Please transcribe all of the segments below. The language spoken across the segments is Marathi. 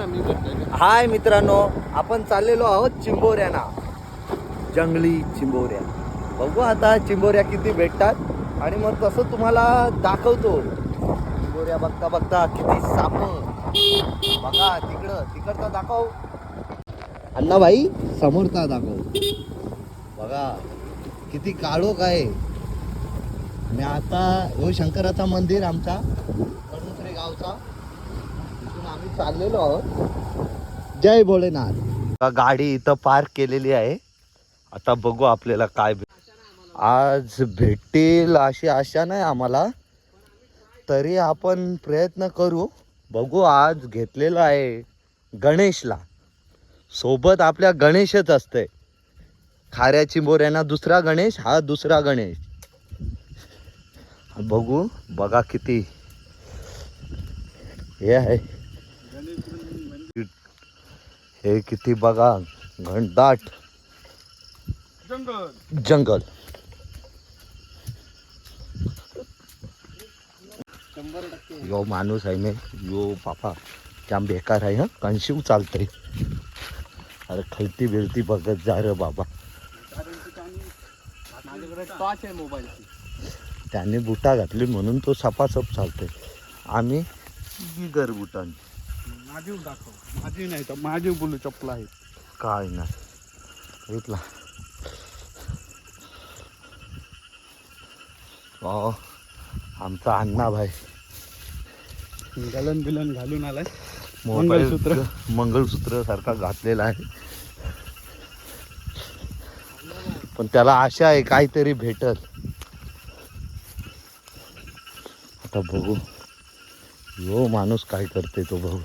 हाय मित्रांनो, आपण चाललेलो आहोत चिंबोऱ्यांना, जंगली चिंबोऱ्या. बघू आता चिंबोऱ्या किती भेटतात आणि मग तसं तुम्हाला दाखवतो. चिंबोऱ्या बघता बघता किती साप बघा. तिकडचा दाखव अण्णा भाई, समोरचा दाखव. बघा किती काळोख आहे. मी आता हो शंकराचा मंदिर आमचा कडुसरे गावचा, तिथून आम्ही चाललेलो आहोत. जय भोलेनाथ. गाडी इथं पार्क केलेली आहे. आता बघू आपल्याला काय आज भेटेल अशी आशा नाही आम्हाला, तरी आपण प्रयत्न करू. बघू. आज घेतलेलं आहे गणेशला सोबत. आपल्या गणेशच असते. खाऱ्या चिंबोऱ्यांना दुसरा गणेश, हा दुसरा गणेश. बघू. बघा किती हे आहे, हे किती बघा घनदाट जंगल. यो माणूस आहे मी, यो बापा जाम बेकार आहे. कणशिव चालतंय. अरे खलती बिलती बघत जा रे बाबा. त्याने बुटा घातली म्हणून तो सपासप चालतोय. आम्ही बिगर बुटांनी. माझी दाखव. माझी नाही तर माझी बोलू चप्पल आहे. काय नाही इथला. आमचा अण्णा भाई गलन बिलन घालून आलाय. मंगळसूत्र सारखा घातलेला आहे. पण त्याला आशा आहे काहीतरी भेटत. आता बघू यो माणूस काय करते तो बघू.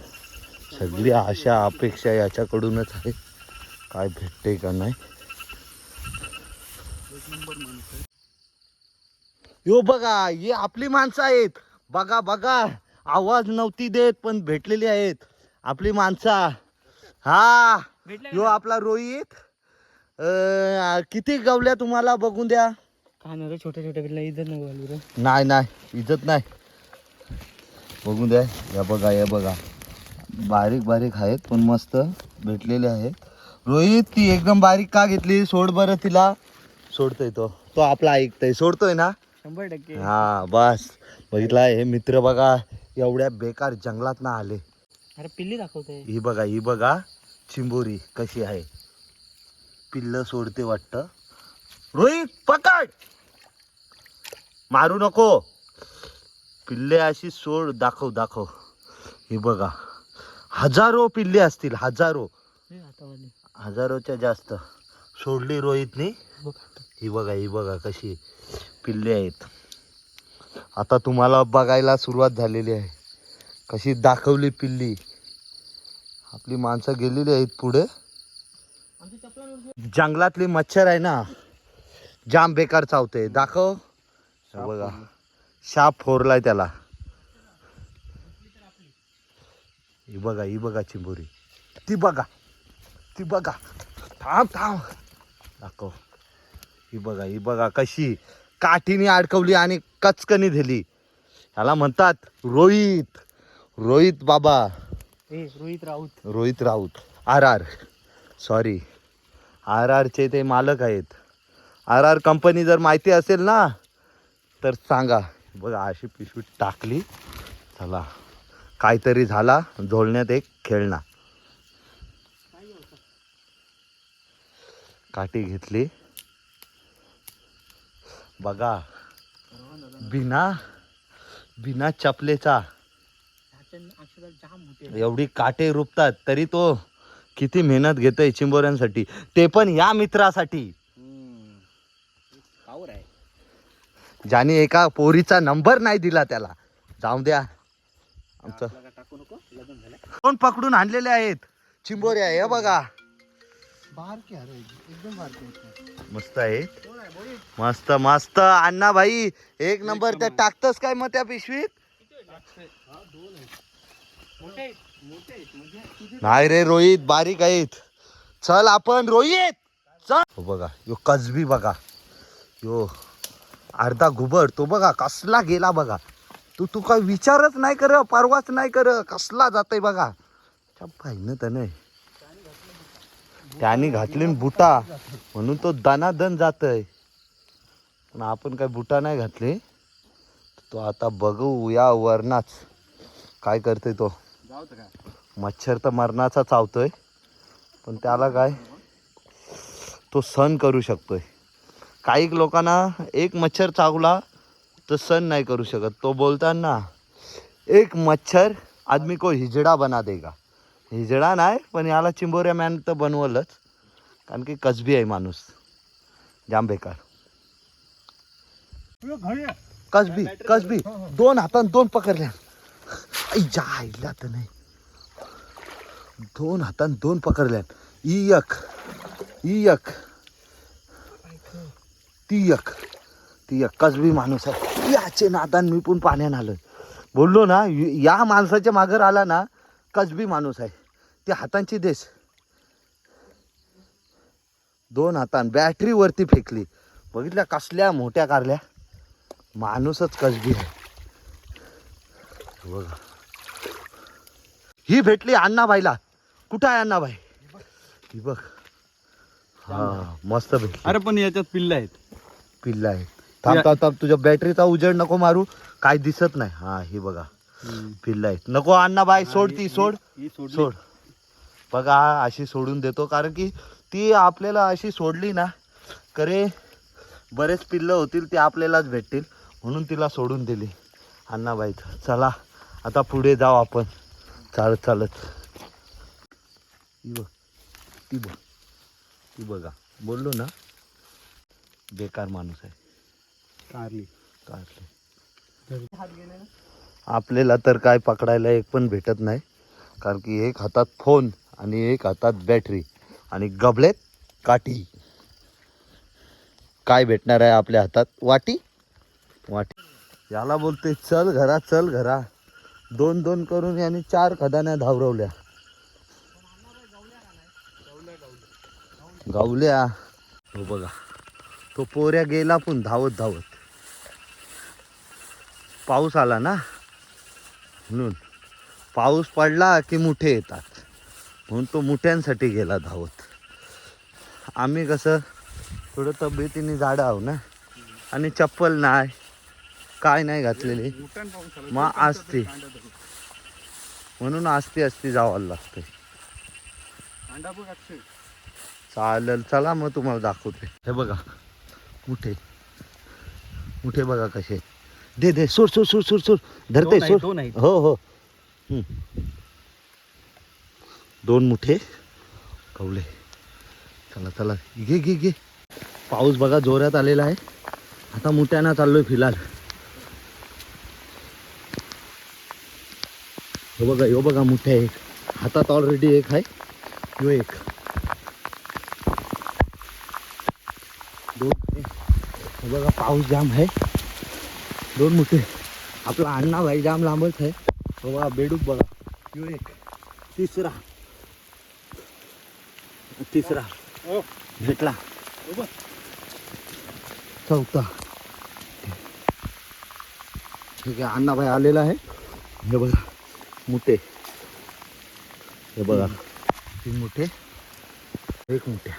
सगळी आशा अपेक्षा याच्याकडूनच आहे, काय भेटते का नाही. यो बघा, हे आपली माणसं आहेत. बघा बघा, आवाज नव्हती देत पण भेटलेली आहेत आपली माणसं. हा यो आपला रोहित. किती गवल्या तुम्हाला बघून द्या. काय छोट्या छोट्या बिल्ला इज्जत नाही. नाही इज्जत नाही. बघून द्या. या बघा, या बघा, बारीक बारीक आहेत पण मस्त भेटलेले आहेत. रोहित, ती एकदम बारीक का घेतली? सोड बरं तिला. सोडतोय तो आपला ऐकतोय. सोडतोय ना 100%. हा बस. बघितला, हे मित्र बघा एवढ्या बेकार जंगलात ना आले. अरे पिल्ली दाखवते. ही बघा चिंबोरी कशी आहे. पिल्ल सोडते वाटतं. रोहित पकड, मारू नको. पिल्ले अशी सोड. दाखव. ही बघा, हजारो पिल्ले असतील. हजारोच्या जास्त सोडली रोहितनी. ही बघा कशी पिल्ले आहेत. आता तुम्हाला बघायला सुरुवात झालेली आहे. कशी दाखवली पिल्ली. आपली माणसं गेलेली आहेत पुढे. जंगलातली मच्छर आहे ना, जाम बेकार चावते. दाखव. बघा, शाप फोरलाय त्याला. ही बघा चिंबोरी. ती बघा. थांब दाखव. ही बघा कशी काठीने अडकवली आणि कचकनी दिली. ह्याला म्हणतात रोहित बाबा. रोहित राऊत. आर चे ते मालक आहेत. आर कंपनी जर माहिती असेल ना तर सांगा. बघा अशी पिशवी टाकली. चला, काहीतरी झाला. झोलण्यात एक खेळणा. काठी घेतली. बघा, बिना चपलेचा एवढी काटे रुपतात. तरी तो किती मेहनत घेतोय चिंबोऱ्यांसाठी, ते पण या मित्रासाठी. ज्याने एका पोरीचा नंबर नाही दिला त्याला. जाऊ द्या. आमचं कोण पकडून आणलेले आहेत चिंबोऱ्या. हे बघा, मस्त आहे. मस्त अण्णा भाई, एक नंबर. त्या टाकतस काय मग त्या पिशवीत? नाही रे रोहित, बारीक आहेत. चल आपण रोहित चल. बघा यो कसबी बघा. यो अर्धा घुबड. तो बघा कसला गेला बघा. तू काय विचारच नाही कर, परवाच नाही कर, कसला जातय बघा. पाहिजे तर नाही त्याने घातली बुटा म्हणून तो दनादन जातय. पण आपण काय बुटा नाही घातले. तो आता बघू या वरनाच काय करतोय तो. मच्छर तर मरणाचा चावतोय पण त्याला काय तो सहन करू शकतोय. काही लोकांना एक मच्छर चावला तर सहन नाही करू शकत. तो बोलताना एक मच्छर आदमी को हिजडा बना देगा. हिजडा नाही पण याला चिंबोऱ्या मॅन तर बनवलंच. कारण की कसबी आहे माणूस जाम बेकार. कसबी कसबी 2 हातान 2 पकडल्या. जायला तर नाही 2 हातान 2 पकडल्या. एक ती एक कसबी माणूस आहे. याचे नादान मी पण पाण्यान आलोय. बोललो ना या माणसाच्या मागं आला ना कसबी माणूस आहे. ते हातांची देश 2 हातान बॅटरी वरती फेकली. बघितल्या कसल्या मोठ्या कारल्या. माणूसच कसबी आहे बघा. ही भेटली अण्णाबाईला. कुठं आहे अण्णाबाई? ही बघ. हा मस्त भेटली. अरे पण याच्यात पिल्ल आहेत. पिल्ला आहे. थांब तुझ्या बॅटरीचा उजेड नको मारू. काय दिसत नाही. हा ही बघा पिल्ला आहेत. नको अण्णाबाई सोड ती सोड. बघा अशी सोडून देतो कारण की ती आपल्याला अशी सोडली ना करे बरेच पिल्लं होतील ते आपल्यालाच भेटतील म्हणून तिला सोडून दिली अण्णाबाई. चला आता पुढे जाऊ आपण चालत. ती बघा बोललो ना बेकार माणूस आहे. कारली आपल्याला तर काय पकडायला एक पण भेटत नाही कारण की एक हातात फोन आणि एक हातात बॅटरी आणि गबलेत काठी. काय भेटणार आहे आपल्या हातात? वाटी. याला बोलते चल घरा 2 करून याने 4 खदान्या धावरवल्या. गावल्या. हो बघा तो पोऱ्या गेला पण धावत. पाऊस आला ना म्हणून. पाऊस पडला की मुठे येतात म्हणून तो मुठ्यांसाठी गेला धावत. आम्ही कसं थोडं तब्येतीने जाडं आहो ना आणि चप्पल नाही काय नाही घातलेली. मग असते म्हणून असते जावं लागतंय. चालेल चला मग तुम्हाला दाखवते. हे बघा मुठे बघा कसे. दे सोड धरते सोड. हो 2 मुठे कवले. चला घे. पाऊस बघा जोरात आलेला आहे. आता मुठ्याना चाललोय फिलहाल. हो बघा मुठ्या एक हातात ऑलरेडी एक आहे. यो एक 2 हे बघा पाऊस जाम आहे. 2 मुठे. आपला अण्णा भाई जाम लांबच आहे. हो बघा बेडूक बघा. यो एक तिसरा भेटला. 4था ठीक आहे. अण्णाभाई आलेला आहे. हे बघा मुठे. हे बघा 3 मुठे 1 मुठ्या.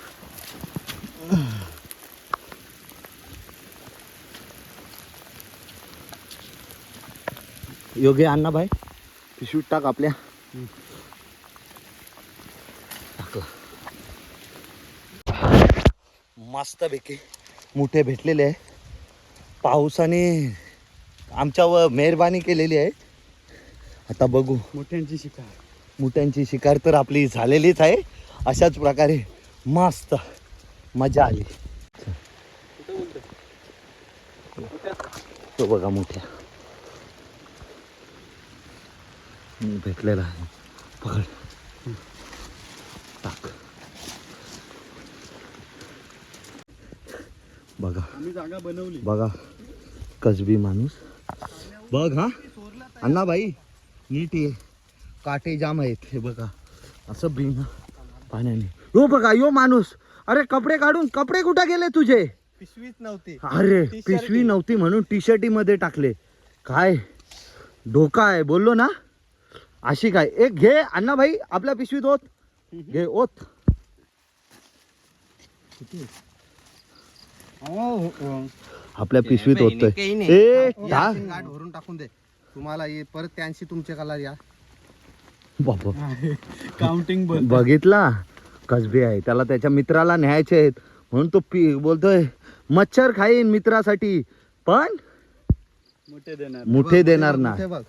योग्य अण्णाभाई पिशवीत टाक आपल्या. मस्त पैकी मुठे भेटलेले आहे. पावसाने आमच्यावर मेहरबानी केलेली आहे. आता बघू. मुठ्यांची शिकार तर आपली झालेलीच आहे. अशाच प्रकारे मस्त मजा आली. तो बघा मुठ्या भेटलेला आहे. पकड टाक. बघा जागा बनवली. बघा कसबी माणूस बघ. हा अण्णाबाई नीट ये. काटे जाम आहेत. हे बघा असं बिन पाण्याने. यो बघा यो माणूस. अरे कपडे काढून. कपडे कुठे गेले तुझे? पिशवीच नव्हती. अरे पिशवी नव्हती म्हणून टी शर्टी मध्ये टाकले. काय धोका आहे बोललो ना. अशी काय एक घे अण्णा भाई आपल्या पिशवीत ओत घे ओत. आपल्या पिशवीत ओततोय. ए टाक. गाठ भरून टाकून दे तुम्हाला परत त्यांशी तुमच्या कला या. बाबा काउंटिंग बघितला कसबे आहे त्याला त्याच्या मित्राला न्यायचे आहेत म्हणून तो बोलतोय मच्छर खाईन मित्रासाठी पण मुठे देणार ना. ते बघ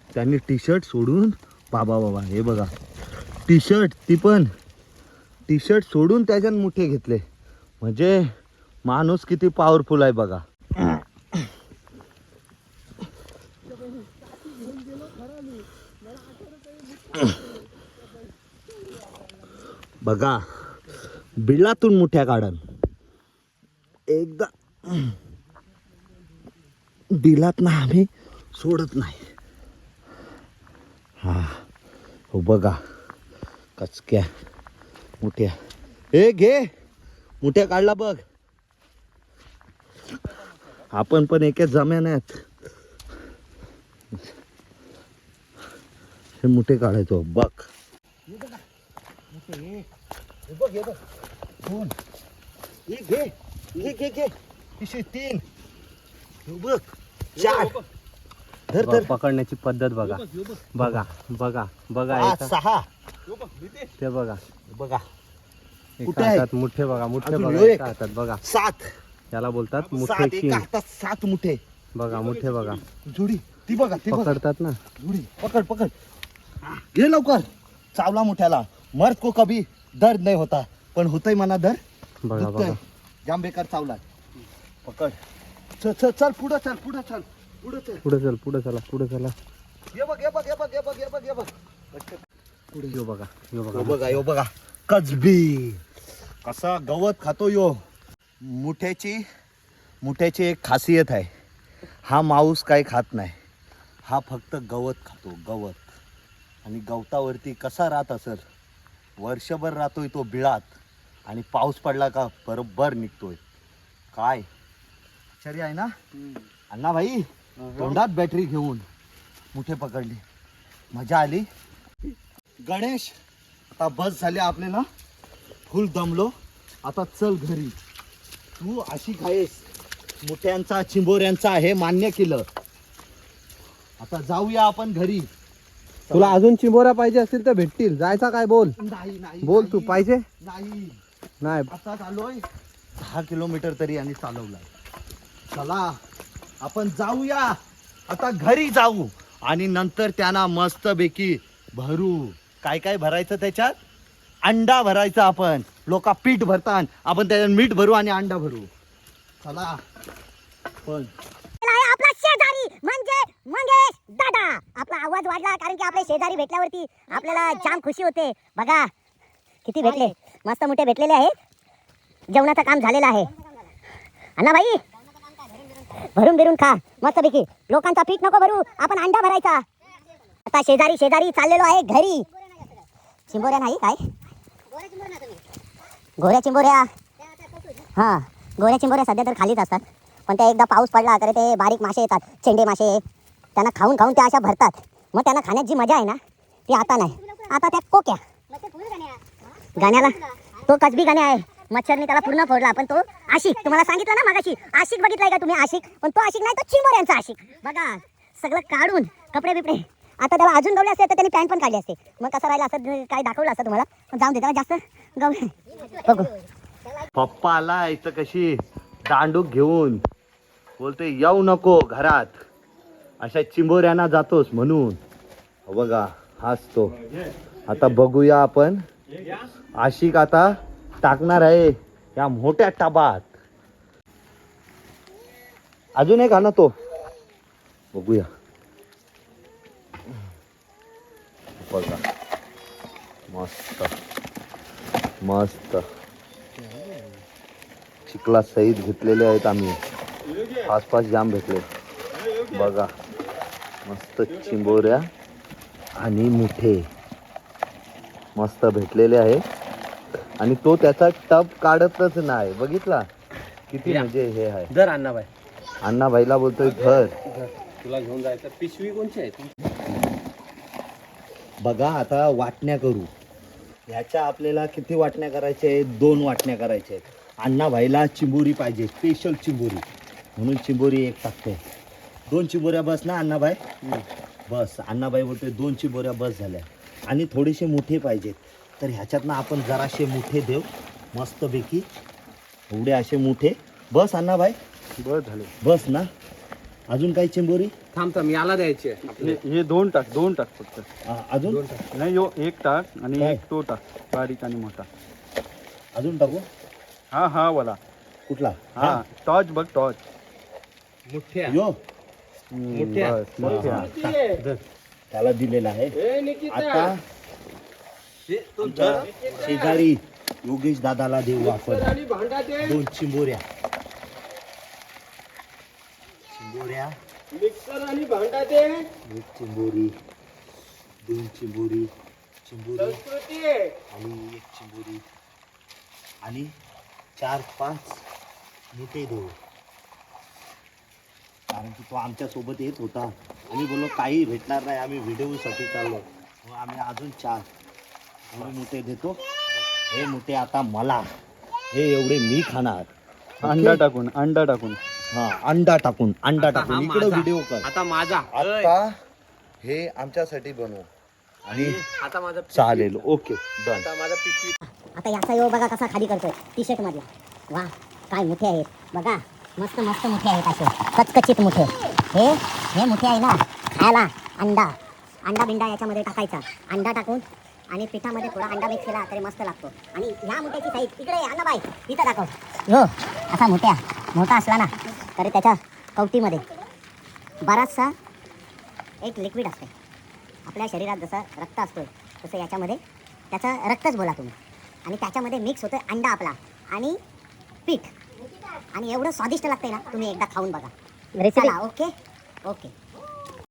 त्यांनी टी शर्ट सोडून बाबा हे बघा टी शर्ट ती पण टी शर्ट सोडून त्याच्यात मुठे घेतले म्हणजे माणूस किती पॉवरफुल आहे बघा. बघा बिळातून मुठ्या काढन एकदा दिलात ना आम्ही सोडत नाही. हा हो बघा कचक्या मुठ्या ए घे मुठ्या काढला बघ. आपण पण एका जमान्यात हे मुठे काढायचो बघ. तीन बघ चार धर धर पकडण्याची पद्धत बघा बघा बघा बघा पाच सहा ते बघा बघा एका कुठे आहे? हातात मुठे बघा मुठे अजून बघा एक. एका हातात बघा सात त्याला बोलतात मुठे सात एका किंग हातात सात मुठे बघा मुठे बघा जुडी ती बघा ती बघा पकडतात ना. जुडी पकड पकड घे लवकर चावला मुठ्याला. मर्द को कभी दर्द नहीं होता पण होतय मना दर्द. बघा दुखतंय. बघा जाम बेकार चावला पकड चल चल चल पुढं चल पुढं चल पुढं चल पुढे चल पुढे चला पुढे चला. ये बघ ये बघ ये बघ ये बघ ये बघ ये बघ यो बघा यो यो बघा बघा यो बघा कजबी कसा गवत खातो यो. मुठ्याची एक खासियत आहे हा माऊस काही खात नाही हा फक्त गवत खातो गवत. आणि गवतावरती कसा राहत असेल वर्षभर राहतोय तो बिळात आणि पाऊस पडला का बरोबर निघतोय. काय आश्चर्य आहे ना अण्णा भाई. तोंडात बॅटरी घेऊन मुठे पकडले मजा आली. गणेश आता बस झाली आपल्याला फुल दमलो आता चल घरी. तू अशी खायस मुठ्यांचा चिंबोऱ्यांचा हे मान्य केलं आता जाऊया आपण घरी. तुला अजून चिंबोऱ्या पाहिजे असतील तर भेटतील. जायचा काय बोल नाही नाही बोल तू पाहिजे नाही नाही. आता चाललोय 10 किलोमीटर तरी आणि चालवलाय. चला आपण जाऊया आता घरी जाऊ आणि नंतर त्यांना मस्तपैकी भरू. काय काय भरायचं त्याच्यात अंडा भरायचा. आपण लोक पीठ भरतात आपण त्याच्यात मीठ भरू आणि अंडा भरू. चला पण आपला शेजारी म्हणजे मंगेश दादा. आपला आवाज वाढला कारण की आपले शेजारी भेटल्यावरती आपल्याला जाम खुशी होते. बघा किती भेटले मस्त मोठे भेटलेले आहेत. जेवणाचं काम झालेलं आहे अण्णा भाई. भरून बिरून खा मस्तपैकी. लोकांचा पीठ नको भरू आपण अंडा भरायचा. आता शेजारी चाललेलो आहे घरी. चिंबोऱ्या नाही काय गोऱ्या चिंबोऱ्या. हां गोऱ्या चिंबोऱ्या सध्या तर खालीच असतात पण त्या एकदा पाऊस पडला तर ते बारीक मासे येतात चेंडे मासे त्यांना खाऊन त्या अशा भरतात. मग त्यांना खाण्यात जी मजा आहे ना ती आता नाही. आता त्या कोक्या गाण्याला तो कसबी गाणे आहे. मच्छरने त्याला पूर्ण फोडला पण तो आशिक तुम्हाला सांगितलं ना मगाशी आशिक बघितलाय का तुम्ही आशिक. पण तो आशिक नाही तो चिंबोऱ्यांचा आशिक. बघा सगळं काढून कपडे बिपडे आता त्याला अजून गवले असते तर त्यांनी पॅन्ट पण काढली असते. मग कसं राहिलं असं काय दाखवलं असतं तुम्हाला. पण जाऊन दे त्याला जास्त गवले बघू. पप्पा आला इथं कशी दांडूक घेऊन बोलते येऊ नको घरात अशा चिंबोऱ्यांना जातोस म्हणून. बघा हाच तो. आता बघूया आपण आशिक आता टाकणार आहे या मोठ्या टबात. अजून एक ना तो बघूया. बघा मस्त मस्त चिखला सहित घेतलेले आहेत आम्ही. आसपास जाम भेटले बघा मस्त चिंबोऱ्या आणि मुठे मस्त भेटलेले आहे. आणि तो त्याचा टब काढतच नाही बघितला किती म्हणजे हे आहे. धर अण्णा बाई अण्णा भाईला बोलतोय घर तुला घेऊन जायचं. पिशवी कोणची आहे बघा आता वाटण्या करू. ह्याच्या आपल्याला किती वाटण्या करायच्या आहेत? 2 वाटण्या करायच्या आहेत. अण्णाभाईला चिंबोरी पाहिजे, स्पेशल चिंबोरी, म्हणून चिंबोरी 1 टाकते. 2 चिंबोऱ्या बस ना अण्णाभाई? बस. अण्णाभाई बोलते 2 चिंबोऱ्या बस झाल्या. आणि थोडेसे मोठे पाहिजेत, तर ह्याच्यातनं आपण जराशे मोठे देऊ मस्तपैकी. एवढे असे मोठे बस अण्णाभाई? बस झाले. बस ना. अजून काही चिंबोरी? थांब याला द्यायचे हे 2 टाक फक्त. अजून नाही यो 1 टाक आणि काय? 1 तो टाक, बारीक आणि मोठा. अजून टाकू? हा वाला. कुठला? हा टॉर्च बघ, टॉर्च. मोठ्या यो मोठ्या. बस, मोठ्या. त्याला दिलेला आहे. आता आमच्या शेजारी योगेश दादाला देऊ आपण 2 चिंबोऱ्या. मिक्सर आणि भांडा दे. 1 चिंबोरी, 2 चिंबोरी, संस्कृती आणि 1 चिंबोरी आणि 4-5 मोठे देऊ. कारण की तो आमच्या सोबत येत होता आणि बोललो काही भेटणार नाही, आम्ही व्हिडिओसाठी चाललो. मग आम्ही अजून 4 एवढे मोठे देतो. हे मोठे आता मला, हे एवढे मी खाणार. अंडा टाकून हा, अंडा टाकून इकडे व्हिडिओ कर. आता माझा आता हे आमच्यासाठी बनवू आणि आता माझा चालेल. Okay done. आता माझा पिशवी. आता याचा यो बघा कसा खाली करतोय टी शर्ट मधला. वा काय मोठे आहेत बघा, मस्त मस्त मोठे आहेत असे कचकचित मोठे. हे मोठे आहे ना, खायला अंडा बिंडा याच्यामध्ये टाकायचा. अंडा टाकून आणि पिठामध्ये थोडा अंडा मिक्स केला तरी मस्त लागतो. आणि ह्या मोठ्याची साईज इकडे अण्णाबाई इथं दाखव. यो असा मोठा असला ना तरी त्याच्या कवटीमध्ये बराचसा एक लिक्विड असते. आपल्या शरीरात जसं रक्त असतोय तसं याच्यामध्ये त्याचं रक्तच बोला तुम्ही. आणि त्याच्यामध्ये मिक्स होतं अंडा आपला आणि पीठ. आणि एवढं स्वादिष्ट लागतंय ना, तुम्ही एकदा खाऊन बघा. चला, ओके.